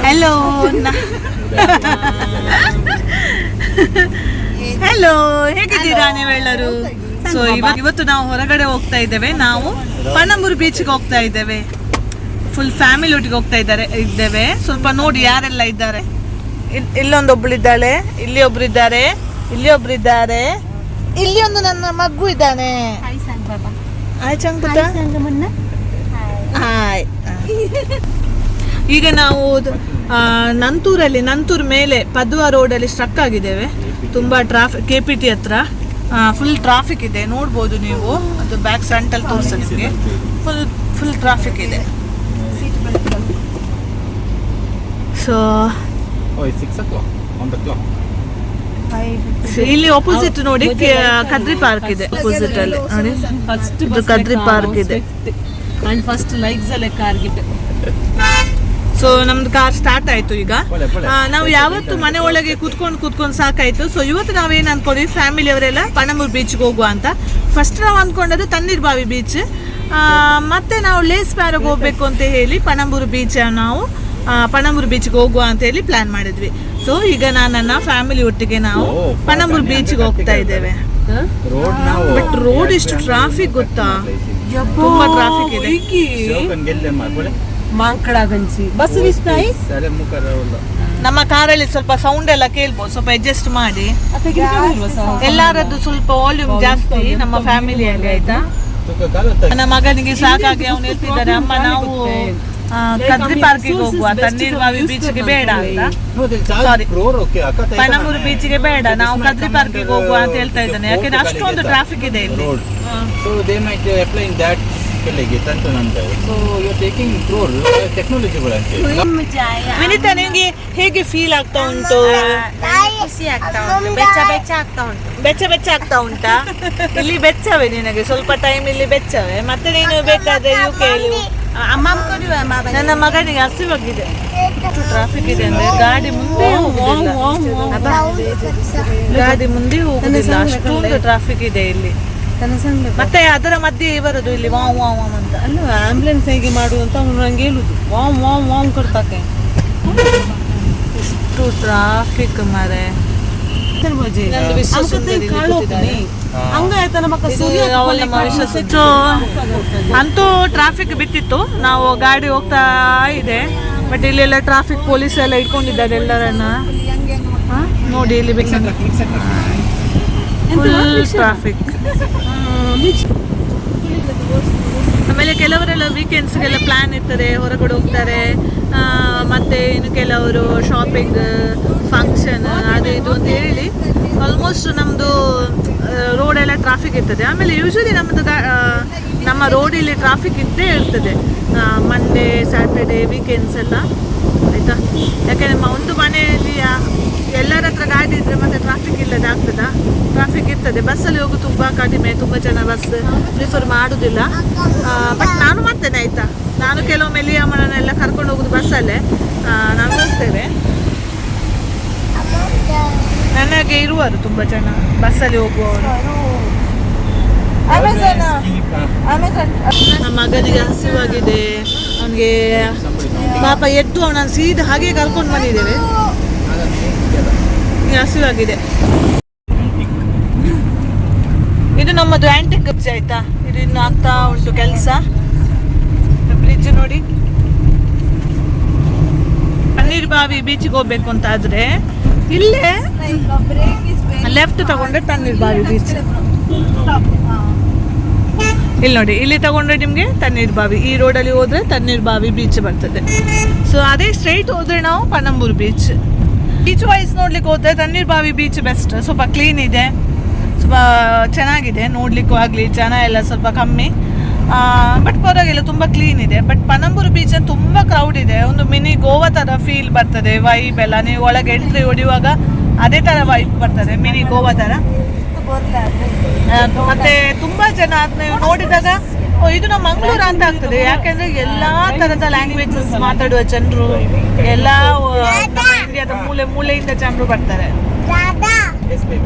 Hello hello, ಹೇಗಿದ್ದೀರಾ ನೀವೆಲ್ಲರೂ? So ಇವತ್ತು ನಾವು ಹೊರಗಡೆ ಹೋಗ್ತಾ ಇದ್ದೇವೆ. ನಾವು ಪಣಂಬೂರು ಬೀಚ್ಗೆ ಹೋಗ್ತಾ ಇದ್ದೇವೆ. ಫುಲ್ ಫ್ಯಾಮಿಲಿ ಒಟ್ಟಿಗೆ ಹೋಗ್ತಾ ಇದ್ದೇವೆ. ಸ್ವಲ್ಪ ನೋಡಿ ಯಾರೆಲ್ಲ ಇದ್ದಾರೆ. ಇಲ್ಲೊಂದೊಬ್ಳಿದ್ದಾಳೆ, ಇಲ್ಲಿ ಒಬ್ರಿದ್ದಾರೆ, ಇಲ್ಲಿ ಒಬ್ರಿದ್ದಾರೆ, ಇಲ್ಲಿ ಒಂದು ನನ್ನ ಮಗು ಇದ್ದಾನೆ. ಹಾಯ್. ಈಗ ನಾವು ನಂತೂರ್ ಮೇಲೆ ಪದ್ವಾ ರೋಡಲ್ಲಿ ಸ್ಟ್ರಕ್ ಆಗಿದ್ದೇವೆ. ತುಂಬ ಟ್ರಾಫಿಕ್, KPT ಹತ್ರ ಫುಲ್ ಟ್ರಾಫಿಕ್ ಇದೆ, ನೋಡ್ಬೋದು ನೀವು. ಅದು ಬ್ಯಾಕ್ ಫ್ರಂಟಲ್ಲಿ ತೋರಿಸೋದಕ್ಕೆ ಫುಲ್ ಟ್ರಾಫಿಕ್ ಇದೆ. ಸೊ ಇಲ್ಲಿ ಆಪೋಸಿಟ್ ನೋಡಿ ಕದ್ರಿ ಪಾರ್ಕ್ ಇದೆ. ಆಪೋಸಿಟ್ ಅಲ್ಲಿ ನೋಡಿ ಕದ್ರಿ ಪಾರ್ಕ್ ಇದೆ. ಫಸ್ಟ್ ಲೈಕ್ಸ್ ಅಲ್ಲೇ ಕಾರ್ಗಿಟ್. ಸೊ ನಮ್ದು ಕಾರ್ ಸ್ಟಾರ್ಟ್ ಆಯ್ತು. ಈಗ ನಾವು ಯಾವತ್ತು ಮನೆ ಒಳಗೆ ಕೂತ್ಕೊಂಡು ಸಾಕಾಯ್ತು. ಸೊ ಇವತ್ತು ನಾವೇನ್ ಅನ್ಕೊಂಡ್ವಿ, ಫ್ಯಾಮಿಲಿ ಅವರೆಲ್ಲ ಪಣಂಬೂರು ಬೀಚ್ಗೆ ಹೋಗುವ ಅಂತ. ಫಸ್ಟ್ ನಾವು ಅನ್ಕೊಂಡದ್ದು ತಣ್ಣೀರ್ಬಾವಿ ಬೀಚ್, ಮತ್ತೆ ನಾವು ಲೇಸ್ ಪ್ಯಾರಾಗ್ ಹೋಗ್ಬೇಕು ಅಂತ ಹೇಳಿ ಪಣಂಬೂರು ಬೀಚ್ಗೆ ಹೋಗುವ ಅಂತ ಹೇಳಿ ಪ್ಲಾನ್ ಮಾಡಿದ್ವಿ. ಸೊ ಈಗ ನನ್ನ ಫ್ಯಾಮಿಲಿ ಒಟ್ಟಿಗೆ ನಾವು ಪಣಂಬೂರು ಬೀಚ್ಗೆ ಹೋಗ್ತಾ ಇದ್ದೇವೆ. ಬಟ್ ರೋಡ್ ಎಷ್ಟು ಟ್ರಾಫಿಕ್ ಗೊತ್ತಾ, ತುಂಬಾ ಟ್ರಾಫಿಕ್ ಇದೆ. ನಮ್ಮ ಕಾರಲ್ಲಿ ಸ್ವಲ್ಪ ಸೌಂಡ್ ಎಲ್ಲ ಕೇಳ್ಬೋದು, ಸ್ವಲ್ಪ ಅಡ್ಜಸ್ಟ್ ಮಾಡಿ. ಎಲ್ಲರದ್ದು ಸ್ವಲ್ಪ ವಾಲ್ಯೂಮ್ ಜಾಸ್ತಿ ನಮ್ಮ ಫ್ಯಾಮಿಲಿಯಲ್ಲಿ, ಆಯ್ತಾ? ನನ್ನ ಮಗನಿಗೆ ಸಾಕಾಗಿ ಅವನು ಹೇಳ್ತಿದ್ದಾರೆ, ಅಮ್ಮ ನಾವು ಕದ್ರಿ ಪಾರ್ಕಿಗೆ ಹೋಗುವ, ತಣ್ಣೀರ್ಬಾವಿ ಬೀಚ್ಗೆ ಬೇಡ ಅಂತ. ಸಾರಿ, ಪಣಂಬೂರು ಬೀಚ್ಗೆ ಬೇಡ, ನಾವು ಕದ್ರಿ ಪಾರ್ಕಿಗೆ ಹೋಗುವ ಅಂತ ಹೇಳ್ತಾ ಇದ್ದಾನೆ. ಯಾಕೆಂದ್ರೆ ಅಷ್ಟೊಂದು ಟ್ರಾಫಿಕ್ ಇದೆ ಇಲ್ಲಿ. ವಿನಿತಾ, ನಿಮ್ಗೆ ಹೇಗೆ ಫೀಲ್ ಆಗ್ತಾ ಉಂಟು? ಬೆಚ್ಚ ಆಗ್ತಾ ಉಂಟಾ? ಇಲ್ಲಿ ಬೆಚ್ಚವೇ ನಿನಗೆ? ಸ್ವಲ್ಪ ಟೈಮ್ ಇಲ್ಲಿ ಬೆಚ್ಚವೇ, ಮತ್ತೆ ನೀನು ಬೇಕಾದ್ರೆ ನನ್ನ ಮಗನಿಗೆ ಹಸಿವಾಗಿದೆ. ಎಷ್ಟು ಟ್ರಾಫಿಕ್ ಇದೆ ಅಂದ್ರೆ ಗಾಡಿ ಮುಂದೆ ಹೋಗುದಿಲ್ಲ, ಅಷ್ಟೊಂದು ಟ್ರಾಫಿಕ್ ಇದೆ ಇಲ್ಲಿ. ಮತ್ತೆ ಅದರ ಮಧ್ಯೆ ಇವರದು ಇಲ್ಲಿ ವಾವ್ ವಾವ್ ಅಂತ. ಅಲ್ಲ, ಆಂಬ್ಯುಲೆನ್ಸ್ ಹೇಗೆ ಮಾಡುವಂತ ಅವನು ನಂಗೆ ಹೇಳುದು, ವಾವ್ ವಾವ್ ವಾವ್ ಕೊಡ್ತಾಕೆ. ಎಷ್ಟು ಟ್ರಾಫಿಕ್ ಮಾರೆ. ಅಂತೂ ಟ್ರಾಫಿಕ್ ಬಿಟ್ಟಿತ್ತು, ನಾವು ಗಾಡಿ ಹೋಗ್ತಾ ಇದೆ. ಬಟ್ ಇಲ್ಲೆಲ್ಲ ಟ್ರಾಫಿಕ್ ಪೊಲೀಸ್ ಎಲ್ಲ ಇಟ್ಕೊಂಡಿದ್ದಾರೆ ಎಲ್ಲರನ್ನ. ನೋಡಿ ಇಲ್ಲಿ ಫುಲ್ ಟ್ರಾಫಿಕ್. ಆಮೇಲೆ ಕೆಲವರೆಲ್ಲ ವೀಕೆಂಡ್ಸ್ಗೆಲ್ಲ ಪ್ಲ್ಯಾನ್ ಇರ್ತದೆ, ಹೊರಗಡೆ ಹೋಗ್ತಾರೆ. ಮತ್ತು ಇನ್ನು ಕೆಲವರು ಶಾಪಿಂಗ್, ಫಂಕ್ಷನ್, ಅದು ಇದು ಅಂತ ಹೇಳಿ ಆಲ್ಮೋಸ್ಟ್ ನಮ್ಮದು ರೋಡೆಲ್ಲ ಟ್ರಾಫಿಕ್ ಇರ್ತದೆ. ಆಮೇಲೆ ಯೂಶ್ವಲಿ ನಮ್ಮ ರೋಡಲ್ಲಿ ಟ್ರಾಫಿಕ್ ಇದ್ದೇ ಇರ್ತದೆ ಮಂಡೇ, ಸ್ಯಾಟರ್ಡೇ, ವೀಕೆಂಡ್ಸ್ ಎಲ್ಲ, ಆಯಿತಾ? ಯಾಕೆಂದರೆ ಒಂದು ಮನೆಯಲ್ಲಿ ಎಲ್ಲರ ಹತ್ರ ಗಾಡಿ ಇದ್ದರೆ ಮತ್ತೆ ಟ್ರಾಫಿಕ್ ಇಲ್ಲದೆ ಆಗ್ತದಾ? ಟ್ರಾಫಿಕ್ ಇರ್ತದೆ. ಬಸ್ಸಲ್ಲಿ ಹೋಗು ತುಂಬ ಕಡಿಮೆ, ತುಂಬ ಜನ ಬಸ್ ಪ್ರಿಫರ್ ಮಾಡೋದಿಲ್ಲ. ಬಟ್ ನಾನು ಮಾಡ್ತೇನೆ, ಆಯಿತಾ? ನಾನು ಕೆಲವೊಮ್ಮೆ ಲಿಯಾಮನೆಲ್ಲ ಕರ್ಕೊಂಡು ಹೋಗೋದು ಬಸ್ಸಲ್ಲೇ. ನಾವು ಹೋಗ್ತೇವೆ. ನನಗೆ ಇರುವರು ತುಂಬ ಜನ ಬಸ್ಸಲ್ಲಿ ಹೋಗುವವರು. ನಮ್ಮ ಮಗನಿಗೆ ಹಸಿವಾಗಿದೆ, ಅವನಿಗೆ ಪಾಪ ಎದ್ದು ಅವನನ್ನು ಸೀದಾ ಹಾಗೆ ಕರ್ಕೊಂಡು ಬಂದಿದ್ದೇವೆ. ಹಸಿವಾಗಿದೆ. ಇದು ನಮ್ಮದು ಆಂಟಿಕ್ ಬ್ರಿಡ್ಜ್, ಆಯ್ತಾ? ಇದು ಇನ್ನು ಆಗ್ತಾ ಉಂಟು ಕೆಲಸ. ಬ್ರಿಡ್ಜ್ ನೋಡಿ. ತಣ್ಣೀರ್ಬಾವಿ ಬೀಚ್ಗೆ ಹೋಗ್ಬೇಕು ಅಂತ ಆದ್ರೆ ಇಲ್ಲೇ ಲೆಫ್ಟ್ ತಗೊಂಡ್ರೆ ತಣ್ಣೀರ್ಬಾವಿ ಬೀಚ್. ಇಲ್ಲಿ ನೋಡಿ, ಇಲ್ಲಿ ತಗೊಂಡ್ರೆ ನಿಮಗೆ ತಣ್ಣೀರ್ಬಾವಿ, ಈ ರೋಡಲ್ಲಿ ಹೋದ್ರೆ ತಣ್ಣೀರ್ಬಾವಿ ಬೀಚ್ ಬರ್ತದೆ. ಸೊ ಅದೇ ಸ್ಟ್ರೈಟ್ ಹೋದ್ರೆ ನಾವು ಪಣಂಬೂರು ಬೀಚ್. ಬೀಚ್ ವೈಸ್ ನೋಡ್ಲಿಕ್ಕೆ ಹೋದ್ರೆ ತಣ್ಣೀರ್ಬಾವಿ ಬೀಚ್ ಬೆಸ್ಟ್. ಸ್ವಲ್ಪ ಕ್ಲೀನ್ ಇದೆ, ಸ್ವಲ್ಪ ಚೆನ್ನಾಗಿದೆ ನೋಡ್ಲಿಕ್ಕೂ ಆಗಲಿ. ಜನ ಎಲ್ಲ ಸ್ವಲ್ಪ ಕಮ್ಮಿ, ಬಟ್ ಪರವಾಗಿಲ್ಲ, ತುಂಬ ಕ್ಲೀನ್ ಇದೆ. ಬಟ್ ಪಣಂಬೂರು ಬೀಚ್ ತುಂಬ ಕ್ರೌಡ್ ಇದೆ. ಒಂದು ಮಿನಿ ಗೋವಾ ಥರ ಫೀಲ್ ಬರ್ತದೆ, ವೈಬ್ ಎಲ್ಲ. ನೀವು ಒಳಗೆ ಎಂಟ್ರಿ ಹೊಡಿಯುವಾಗ ಅದೇ ಥರ ವೈಬ್ ಬರ್ತದೆ, ಮಿನಿ ಗೋವಾ ಥರ. ಮತ್ತೆ ತುಂಬ ಜನ ನೀವು ನೋಡಿದಾಗ ಇದು ನಮ್ಮ ಮಂಗಳೂರು ಅಂತ ಆಗ್ತದೆ. ಯಾಕೆಂದ್ರೆ ಎಲ್ಲಾ ತರದ ಲ್ಯಾಂಗ್ವೇಜಸ್ ಮಾತಾಡುವ ಜನರು, ಎಲ್ಲ ಇಂಡಿಯಾದ ಮೂಲೆಯಿಂದ ಜನರು ಬರ್ತಾರೆ.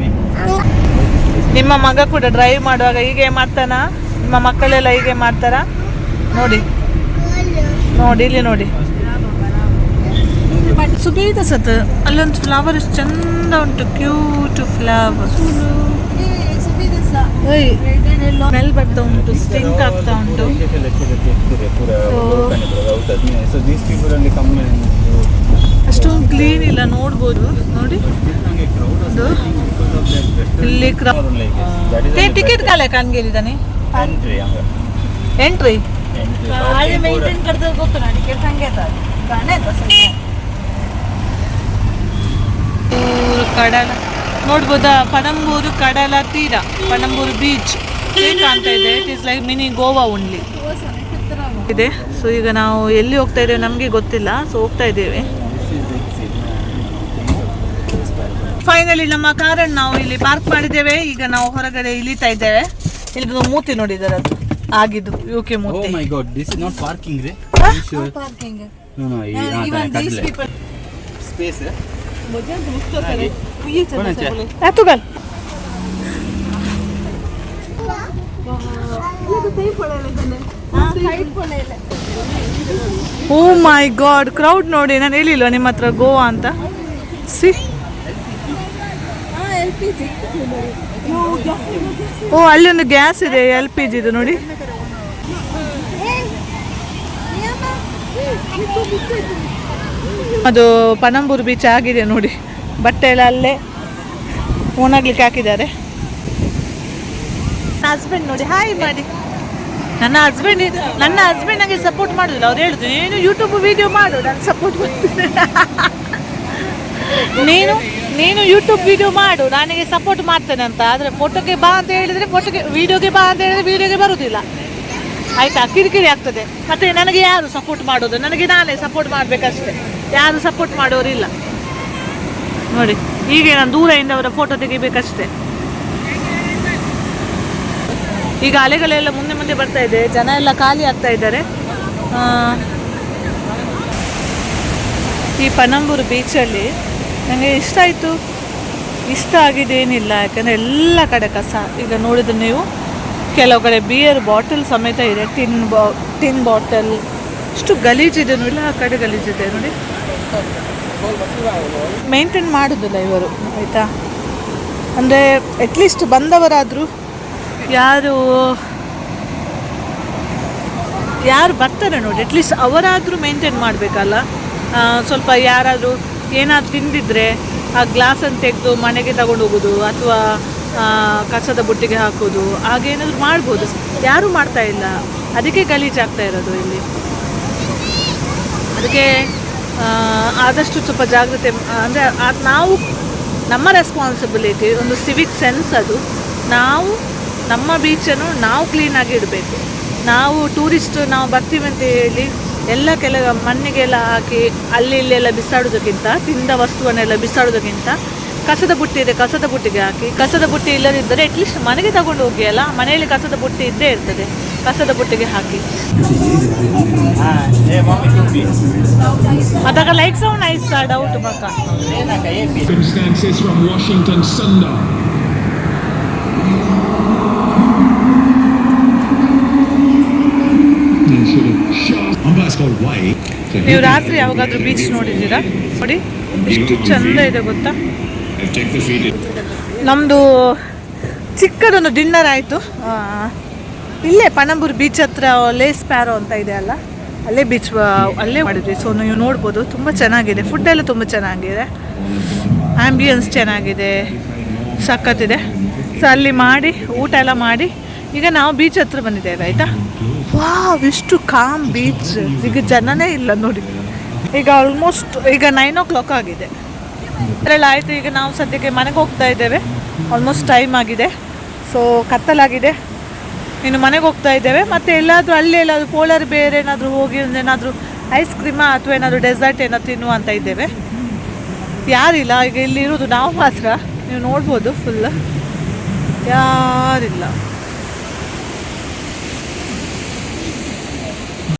ನಿಮ್ಮ ಮಗ ಕೂಡ ಡ್ರೈವ್ ಮಾಡುವಾಗ ಹೀಗೆ ಮಾಡ್ತಾನ? ನಿಮ್ಮ ಮಕ್ಕಳೆಲ್ಲ ಹೀಗೆ ಮಾಡ್ತಾರ? ನೋಡಿ ನೋಡಿ, ಇಲ್ಲಿ ನೋಡಿ, ಸುಬೇದ ಸತ್ ಅಲ್ಲೊಂದು ಫ್ಲವರ್ ಎಷ್ಟು ಚಂದ ಉಂಟು, ಕ್ಯೂಟ್ ಫ್ಲವರ್. ಸ್ಮೆಲ್ ಬರ್ತಾ ಉಂಟು, ಸ್ಟಿಂಕ್ ಆಗ್ತಾ ಉಂಟು. ಅಷ್ಟೊಂದು ಕ್ಲೀನ್ ಇಲ್ಲ, ನೋಡ್ಬೋದು ನೋಡಿ. ಇಲ್ಲಿ ಟಿಕೆಟ್ ಕಾಲೆ ಕಾಣ್ಗೇರಿದ್ದಾನೆ ಎಂಟ್ರಿ ಕಡಲ ನೋಡ್ಬೋದಾ, ಪಣಂಬೂರು ಕಡಲ ತೀರ, ಪಣಂಬೂರು ಬೀಚ್ ಕಾಣ್ತಾ ಇದೆ. It is like mini Goa only ಇದೆ. ಸೊ ಈಗ ನಾವು ಎಲ್ಲಿ ಹೋಗ್ತಾ ಇದ್ದೇವೆ ನಮಗೆ ಗೊತ್ತಿಲ್ಲ, ಸೊ ಹೋಗ್ತಾ ಇದ್ದೇವೆ. ಫೈನಲಿ ನಮ್ಮ ಕಾರನ್ನು ನಾವು ಇಲ್ಲಿ ಪಾರ್ಕ್ ಮಾಡಿದ್ದೇವೆ. ಈಗ ನಾವು ಹೊರಗಡೆ ಇಳಿತಾ ಇದ್ದೇವೆ. ಇಲ್ಲಿ ಮೂತಿ ನೋಡಿದ್ದಾರೆ, ಅದು ಆಗಿದ್ದು ಯುಕೆ ಮೂತಿ. Oh my god, this is not parking, right? Sure. Parking. No, Even these people. Space. Atugal. Oh my God, crowd ನೋಡಿ. ನಾನು ಹೇಳಿಲ್ವ ನಿಮ್ಮ ಹತ್ರ ಗೋವಾ ಅಂತ. ಸಿ ಓ ಅಲ್ಲಿ ಒಂದು ಗ್ಯಾಸ್ ಇದೆ, LPG ಇದು ನೋಡಿ. ಅದು ಪಣಂಬೂರು ಬೀಚ್ ಆಗಿದೆ ನೋಡಿ. ಬಟ್ಟೆ ಎಲ್ಲ ಅಲ್ಲೇ ಒಣಗ್ಲಿಕ್ಕೆ ಹಾಕಿದ್ದಾರೆ. ಹಸ್ಬೆಂಡ್ ನೋಡಿ ಹಾಯ್ ಮಾಡಿ. ನನ್ನ ಹಸ್ಬೆಂಡ್ ನನಗೆ ಸಪೋರ್ಟ್ ಮಾಡೋದಿಲ್ಲ. ಅವ್ರು ಹೇಳಿದ್ರು ನೀನು ಯೂಟ್ಯೂಬ್ ವಿಡಿಯೋ ಮಾಡು, ನಾನು ಸಪೋರ್ಟ್ ಮಾಡ್ತೀನಿ. ನೀನು ಯೂಟ್ಯೂಬ್ ವಿಡಿಯೋ ಮಾಡು, ನನಗೆ ಸಪೋರ್ಟ್ ಮಾಡ್ತೇನೆ ಅಂತ. ಆದರೆ ಫೋಟೋಗೆ ಬಾ ಅಂತ ಹೇಳಿದರೆ ಫೋಟೋಗೆ, ವಿಡಿಯೋಗೆ ಬಾ ಅಂತ ಹೇಳಿದರೆ ವಿಡಿಯೋಗೆ ಬರೋದಿಲ್ಲ. ಆಯಿತಾ, ಕಿರಿಕಿರಿ ಆಗ್ತದೆ. ಮತ್ತು ನನಗೆ ಯಾರು ಸಪೋರ್ಟ್ ಮಾಡೋದು? ನನಗೆ ನಾನೇ ಸಪೋರ್ಟ್ ಮಾಡಬೇಕಷ್ಟೆ, ಯಾರು ಸಪೋರ್ಟ್ ಮಾಡೋರಿಲ್ಲ ನೋಡಿ. ಹೀಗೆ ನಾನು ದೂರದಿಂದ ಅವರ ಫೋಟೋ ತೆಗಿಬೇಕಷ್ಟೆ. ಈಗ ಅಲೆಗಳೆಲ್ಲ ಮುಂದೆ ಬರ್ತಾ ಇದೆ, ಜನ ಎಲ್ಲ ಖಾಲಿ ಆಗ್ತಾ ಇದ್ದಾರೆ. ಈ ಪಣಂಬೂರು ಬೀಚಲ್ಲಿ ನನಗೆ ಇಷ್ಟ ಆಗಿದೆ ಏನಿಲ್ಲ, ಯಾಕಂದರೆ ಎಲ್ಲ ಕಡೆ ಕಸ. ಈಗ ನೋಡಿದ್ರೆ ನೀವು ಕೆಲವು ಕಡೆ ಬಿಯರ್ ಬಾಟಲ್ ಸಮೇತ ಇದೆ, ಟಿನ್ ಬಾಟಲ್. ಇಷ್ಟು ಗಲೀಜಿದೆ ನೋಡಿ, ಆ ಕಡೆ ಗಲೀಜಿದೆ ನೋಡಿ. ಮೇಂಟೈನ್ ಮಾಡೋದಿಲ್ಲ ಇವರು, ಆಯಿತಾ. ಅಂದರೆ ಅಟ್ಲೀಸ್ಟ್ ಬಂದವರಾದರೂ ಯಾರು ಬರ್ತಾರೆ ನೋಡಿ, ಅಟ್ಲೀಸ್ಟ್ ಅವರಾದರೂ ಮೇಂಟೈನ್ ಮಾಡಬೇಕಲ್ಲ. ಸ್ವಲ್ಪ ಯಾರಾದರೂ ಏನಾದರೂ ತಿಂದಿದ್ರೆ ಆ ಗ್ಲಾಸನ್ನು ತೆಗೆದು ಮನೆಗೆ ತಗೊಂಡು ಹೋಗೋದು, ಅಥವಾ ಕಸದ ಬುಟ್ಟಿಗೆ ಹಾಕೋದು, ಹಾಗೇನಾದರೂ ಮಾಡ್ಬೋದು. ಯಾರೂ ಮಾಡ್ತಾ ಇಲ್ಲ, ಅದಕ್ಕೆ ಗಲೀಜಾಗ್ತಾ ಇರೋದು ಇಲ್ಲಿ. ಅದಕ್ಕೆ ಆದಷ್ಟು ಸ್ವಲ್ಪ ಜಾಗ್ರತೆ, ಅಂದರೆ ನಾವು ನಮ್ಮ ರೆಸ್ಪಾನ್ಸಿಬಿಲಿಟಿ, ಒಂದು ಸಿವಿಕ್ ಸೆನ್ಸ್ ಅದು. ನಾವು ನಮ್ಮ ಬೀಚನ್ನು ನಾವು ಕ್ಲೀನಾಗಿ ಇಡಬೇಕು. ನಾವು ಟೂರಿಸ್ಟ್ ನಾವು ಬರ್ತೀವಿ ಅಂತ ಹೇಳಿ ಎಲ್ಲ ಮಣ್ಣಿಗೆಲ್ಲ ಹಾಕಿ ಅಲ್ಲಿ ಇಲ್ಲೆಲ್ಲ ಬಿಸಾಡೋದಕ್ಕಿಂತ, ತಿಂದ ವಸ್ತುವನ್ನೆಲ್ಲ ಬಿಸಾಡೋದಕ್ಕಿಂತ ಕಸದ ಬುಟ್ಟಿ ಇದೆ, ಕಸದ ಬುಟ್ಟಿಗೆ ಹಾಕಿ. ಕಸದ ಬುಟ್ಟಿ ಇಲ್ಲದಿದ್ದರೆ ಅಟ್ಲೀಸ್ಟ್ ಮನೆಗೆ ತಗೊಂಡು ಹೋಗಿ ಅಲ್ಲ, ಮನೆಯಲ್ಲಿ ಕಸದ ಬುಟ್ಟಿ ಇದ್ದೇ ಇರ್ತದೆ, ಕಸದ ಬುಟ್ಟಿಗೆ ಹಾಕಿ. ಅದಾಗ ಲೈಕ್ ಸೌಂಡ್ ನೈಸ್ ಡೌಟ್ ಮಕ್ಕ. Circumstances from Washington Sundar. ನೀವು ರಾತ್ರಿ ಯಾವಾಗಾದ್ರೂ ಬೀಚ್ ನೋಡಿದ್ದೀರಾ? ನೋಡಿ ಎಷ್ಟು ಚಂದ ಇದೆ ಗೊತ್ತಾ. ನಮ್ಮದು ಚಿಕ್ಕದೊಂದು ಡಿನ್ನರ್ ಆಯಿತು ಇಲ್ಲೇ ಪಣಂಬೂರು ಬೀಚ್ ಹತ್ರ. ಲೇಸ್ ಪ್ಯಾರೋ ಅಂತ ಇದೆ ಅಲ್ಲ, ಅಲ್ಲೇ ಮಾಡಿದ್ವಿ. ಸೊ ನೀವು ನೋಡ್ಬೋದು, ತುಂಬ ಚೆನ್ನಾಗಿದೆ. ಫುಡ್ ಎಲ್ಲ ತುಂಬ ಚೆನ್ನಾಗಿದೆ, ಆ್ಯಂಬಿಯನ್ಸ್ ಚೆನ್ನಾಗಿದೆ, ಸಖತ್ತಿದೆ. ಸೊ ಅಲ್ಲಿ ಮಾಡಿ ಊಟ ಎಲ್ಲ ಮಾಡಿ ಈಗ ನಾವು ಬೀಚ್ ಹತ್ರ ಬಂದಿದ್ದೇವೆ, ಆಯಿತಾ. ವಾವ್, ಎಷ್ಟು ಕಾಮ್ ಬೀಚ್. ಈಗ ಜನನೇ ಇಲ್ಲ ನೋಡಿ. ಈಗ ಆಲ್ಮೋಸ್ಟ್ ಈಗ 9 o'clock ಆಗಿದೆ. ಅದರೆಲ್ಲ ಆಯಿತು. ಈಗ ನಾವು ಸದ್ಯಕ್ಕೆ ಮನೆಗೆ ಹೋಗ್ತಾ ಇದ್ದೇವೆ. ಆಲ್ಮೋಸ್ಟ್ ಟೈಮ್ ಆಗಿದೆ. ಸೊ ಕತ್ತಲಾಗಿದೆ, ಇನ್ನು ಮನೆಗೆ ಹೋಗ್ತಾ ಇದ್ದೇವೆ. ಮತ್ತು ಎಲ್ಲಾದರೂ ಪೋಲಾರ್ ಬೇರ್ ಏನಾದರೂ ಹೋಗಿ ಏನಾದರೂ ಐಸ್ ಕ್ರೀಮಾ ಅಥವಾ ಏನಾದರೂ ಡೆಸರ್ಟ್ ಏನಾದ್ರು ತಿನ್ನುವ ಅಂತ ಇದ್ದೇವೆ. ಯಾರಿಲ್ಲ ಈಗ ಇಲ್ಲಿ ಇರೋದು ನಾವು ಮಾತ್ರ. ನೀವು ನೋಡ್ಬೋದು, ಫುಲ್ ಯಾರಿಲ್ಲ.